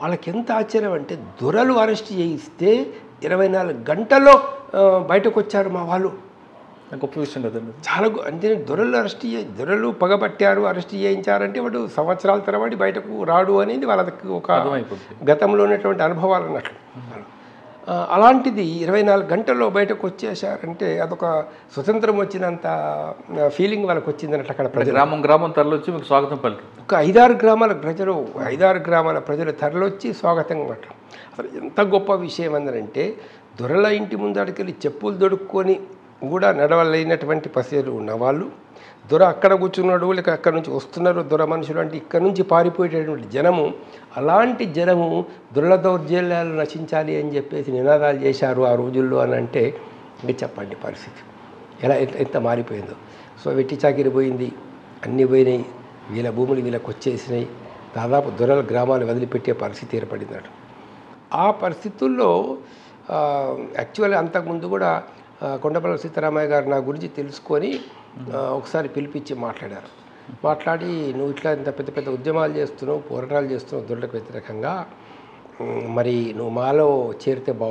వాళ్ళకి ఎంత ఆశ్చర్యం అంటే దొరలు అరెస్ట్ చేయిస్తే 24 గంటల్లో బయటకు వచ్చారు మా వాళ్ళు. గొప్ప విషయం కదండి. చాలా అంటే దొరలు పగబట్టారు, అరెస్ట్ చేయించారంటే వాడు సంవత్సరాల తరబడి బయటకు రాడు అనేది వాళ్ళకి ఒక గతంలో ఉన్నటువంటి అనుభవాలు అన్నట్లు. అలాంటిది 24 గంటల్లో బయటకు వచ్చేసారంటే అదొక స్వతంత్రం వచ్చినంత ఫీలింగ్ వాళ్ళకి వచ్చింది అన్నట్లు. అక్కడ ప్రజలు గ్రామం తరలొచ్చి మీకు స్వాగతం పలికి ఒక 5-6 గ్రామాల ప్రజలు తరలొచ్చి స్వాగతం అట్లా. అసలు ఎంత గొప్ప విషయం అందరంటే దొరల ఇంటి ముందడికెళ్ళి చెప్పులు దొడుక్కొని కూడా నడవలేనటువంటి పరిస్థితులు ఉన్నవాళ్ళు, దొర అక్కడ కూర్చున్నాడు లేక అక్కడ నుంచి వస్తున్నారు దొర మనుషులు అంటే ఇక్కడ నుంచి పారిపోయేటటువంటి జనము, అలాంటి జనము దొరల దౌర్జన్యాలు నశించాలి అని చెప్పేసి నినాదాలు చేశారు ఆ రోజుల్లో అని అంటే ఇంకా చెప్పండి పరిస్థితి ఎలా ఎంత మారిపోయిందో. సో వెట్టి చాకిరి పోయింది, అన్నీ పోయినాయి, వీళ్ళ భూములు వీళ్ళకి వచ్చేసినాయి, దాదాపు దొరల గ్రామాలు వదిలిపెట్టే పరిస్థితి ఏర్పడిందట. ఆ పరిస్థితుల్లో యాక్చువల్లీ అంతకుముందు కూడా కొండపల్లి సీతారామయ్య గారు నా గురించి తెలుసుకొని ఒకసారి పిలిపించి మాట్లాడి నువ్వు ఇట్లా ఇంత పెద్ద పెద్ద ఉద్యమాలు చేస్తున్నావు, పోరాటాలు చేస్తున్నావు దొరలకు వ్యతిరేకంగా, మరి నువ్వు మాలో చేరితే బాగుంటుంది